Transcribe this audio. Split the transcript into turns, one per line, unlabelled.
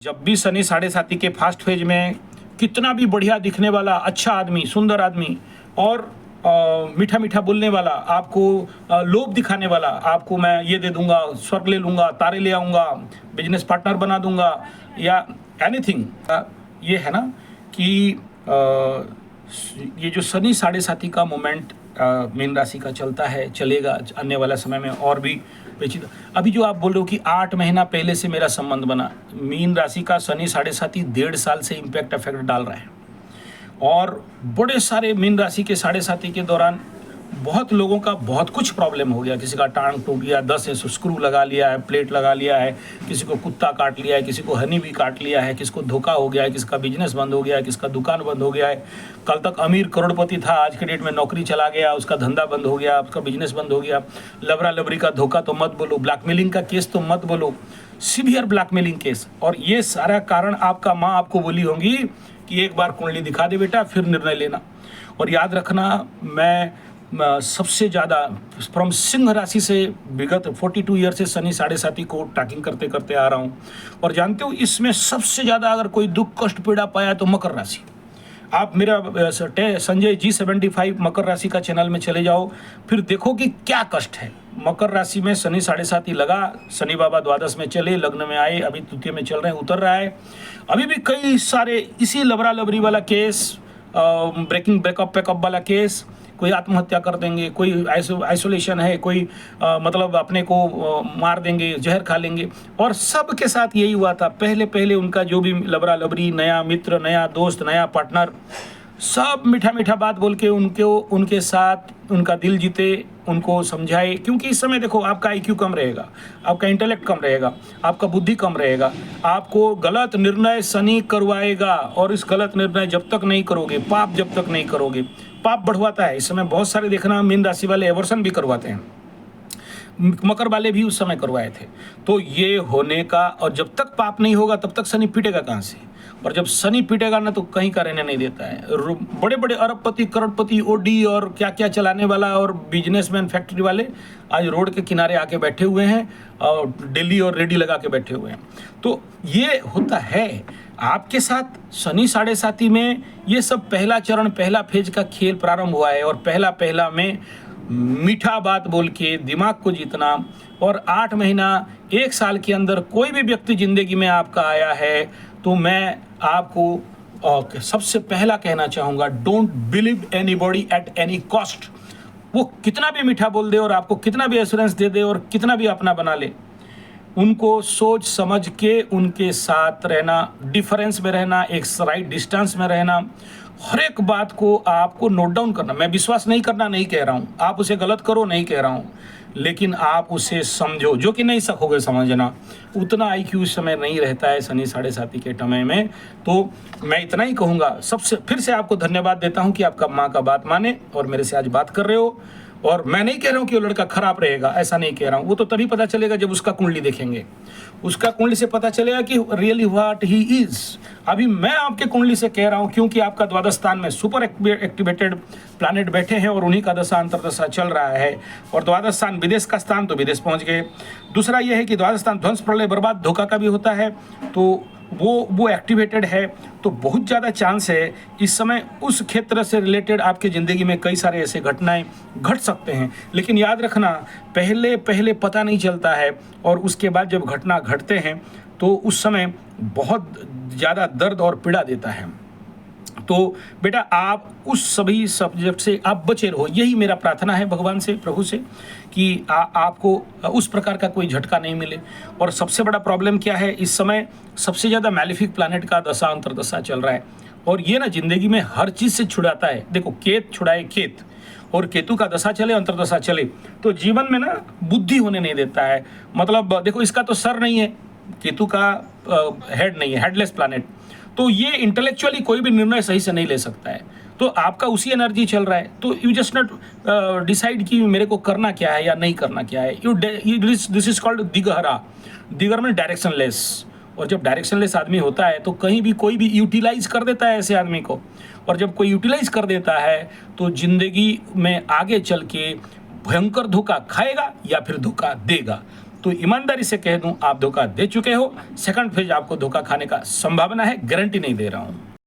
जब भी शनि साढ़े साथी के फास्ट फेज में कितना भी बढ़िया दिखने वाला अच्छा आदमी, सुंदर आदमी और मीठा मीठा बोलने वाला, आपको लोभ दिखाने वाला, आपको मैं ये दे दूंगा, स्वर्ग ले लूंगा, तारे ले आऊंगा, बिजनेस पार्टनर बना दूंगा या एनीथिंग, ये है ना कि ये जो शनि साढ़े साथी का मोमेंट मीन राशि का चलता है, चलेगा आने वाला समय में और भी पेचीदा। अभी जो आप बोल रहे हो कि 8 महीना पहले से मेरा संबंध बना, मीन राशि का शनि साढ़े साथी 1.5 साल से इम्पैक्ट इफेक्ट डाल रहा है और बड़े सारे मीन राशि के साढ़े साथी के दौरान बहुत लोगों का बहुत कुछ प्रॉब्लम हो गया। किसी का टांग टूट गया, 10 स्क्रू लगा लिया है, प्लेट लगा लिया है, किसी को कुत्ता काट लिया है, किसी को हनी भी काट लिया है, किसी को धोखा हो गया है, किसका बिजनेस बंद हो गया है, किसका दुकान बंद हो गया है। कल तक अमीर करोड़पति था, आज के डेट में नौकरी चला गया, उसका धंधा बंद हो गया, उसका बिजनेस बंद हो गया। लबरा लबरी का धोखा तो मत बोलो, ब्लैकमेलिंग का केस तो मत बोलो, सीवियर ब्लैकमेलिंग केस। और ये सारा कारण आपका माँ आपको बोली होंगी कि एक बार कुंडली दिखा दे बेटा, फिर निर्णय लेना। और याद रखना, मैं सबसे ज़्यादा फ्रॉम सिंह राशि से विगत 42 ईयर से शनि साढ़े साथी को ट्रैकिंग करते करते आ रहा हूँ और जानते हो इसमें सबसे ज़्यादा अगर कोई दुख कष्ट पीड़ा पाया तो मकर राशि। आप मेरा संजय G75 मकर राशि का चैनल में चले जाओ, फिर देखो कि क्या कष्ट है। मकर राशि में शनि साढ़े साथी लगा, शनि बाबा द्वादश में चले, लग्न में आए, अभी तृतीय में चल रहे हैं, उतर रहा है। अभी भी कई सारे इसी लबरा लबरी वाला केस, ब्रेकअप पैकअप वाला केस, कोई आत्महत्या कर देंगे, कोई आइसोलेशन है, कोई मतलब अपने को मार देंगे, जहर खा लेंगे। और सब के साथ यही हुआ था। पहले पहले उनका जो भी लबरा लबरी, नया मित्र, नया दोस्त, नया पार्टनर, सब मीठा मीठा बात बोल के उनके साथ उनका दिल जीते, उनको समझाए। क्योंकि इस समय देखो आपका IQ कम रहेगा, आपका इंटेलेक्ट कम रहेगा, आपका बुद्धि कम रहेगा, आपको गलत निर्णय शनि करवाएगा। और इस गलत निर्णय जब तक नहीं करोगे, पाप जब तक नहीं करोगे, पाप बढ़वाता है। इस समय बहुत सारे देखना मीन राशि वाले एवर्सन भी करवाते हैं, मकर वाले भी उस समय करवाए थे। तो ये होने का, और जब तक पाप नहीं होगा तब तक शनि पीटेगा कहाँ से। और जब शनि पीटेगा ना तो कहीं का रहने नहीं देता है। बड़े बड़े अरबपति, करोड़पति, ओडी और क्या क्या चलाने वाला और बिजनेसमैन, फैक्ट्री वाले आज रोड के किनारे आके बैठे हुए हैं और दिल्ली और रेडी लगा के बैठे हुए हैं। तो ये होता है आपके साथ शनि साढ़े साथी में। ये सब पहला चरण, पहला फेज का खेल प्रारंभ हुआ है और पहला में मीठा बात बोल के दिमाग को जीतना। और 8 महीना 1 साल के अंदर कोई भी व्यक्ति जिंदगी में आपका आया है तो मैं आपको सबसे पहला कहना चाहूँगा, don't believe anybody at any cost. वो कितना भी मीठा बोल दे और आपको कितना भी एश्योरेंस दे दे और कितना भी अपना बना ले, उनको सोच समझ के उनके साथ रहना, डिफरेंस में रहना, एक राइट डिस्टेंस में रहना, हर एक बात को आपको नोट डाउन करना। मैं विश्वास नहीं करना नहीं कह रहा हूँ, आप उसे गलत करो नहीं कह रहा हूँ, लेकिन आप उसे समझो, जो कि नहीं सकोगे समझना। उतना IQ उस समय नहीं रहता है शनि साढ़े साथी के समय में। तो मैं इतना ही कहूँगा, सबसे फिर से आपको धन्यवाद देता हूँ कि आपका माँ का बात माने और मेरे से आज बात कर रहे हो। और मैं नहीं कह रहा हूँ कि वो लड़का खराब रहेगा, ऐसा नहीं कह रहा हूँ। वो तो तभी पता चलेगा जब उसका कुंडली देखेंगे, उसका कुंडली से पता चलेगा कि रियली व्हाट ही इज। अभी मैं आपके कुंडली से कह रहा हूँ क्योंकि आपका द्वादश स्थान में सुपर एक्टिवेटेड प्लैनेट बैठे हैं और उन्हीं का दशा अंतरदशा चल रहा है। और द्वादश स्थान विदेश का स्थान, तो विदेश पहुँच गए। दूसरा यह है कि द्वादश स्थान ध्वंस, प्रलय, बर्बाद, धोखा का भी होता है, तो वो एक्टिवेटेड है। तो बहुत ज़्यादा चांस है इस समय उस क्षेत्र से रिलेटेड आपके ज़िंदगी में कई सारे ऐसे घटनाएं घट सकते हैं। लेकिन याद रखना, पहले पता नहीं चलता है और उसके बाद जब घटना घटते हैं तो उस समय बहुत ज़्यादा दर्द और पीड़ा देता है। तो बेटा आप उस सभी सब्जेक्ट से आप बचे रहो, यही मेरा प्रार्थना है भगवान से, प्रभु से, कि आपको उस प्रकार का कोई झटका नहीं मिले। और सबसे बड़ा प्रॉब्लम क्या है, इस समय सबसे ज़्यादा मैलिफिक प्लैनेट का दशा अंतरदशा चल रहा है और ये ना जिंदगी में हर चीज़ से छुड़ाता है। देखो, केत छुड़ाए खेत, और केतु का दशा चले, अंतरदशा चले तो जीवन में ना बुद्धि होने नहीं देता है। मतलब देखो, इसका तो सर नहीं है, केतु का हेड नहीं है, हेडलेस प्लैनेट, तो ये इंटेलेक्चुअली कोई भी निर्णय सही से नहीं ले सकता है। तो आपका उसी एनर्जी चल रहा है, तो यू जस्ट नॉट डिसाइड कि मेरे को करना क्या है या नहीं करना क्या है। दिस इज कॉल्ड दिगहरा। दिगर में डायरेक्शनलेस, और जब डायरेक्शनलेस आदमी होता है तो कहीं भी कोई भी यूटिलाइज कर देता है ऐसे आदमी को। और जब कोई यूटिलाइज कर देता है तो जिंदगी में आगे चल के भयंकर धोखा खाएगा या फिर धोखा देगा। तो ईमानदारी से कह दूं, आप धोखा दे चुके हो। सेकंड फेज आपको धोखा खाने का संभावना है, गारंटी नहीं दे रहा हूं।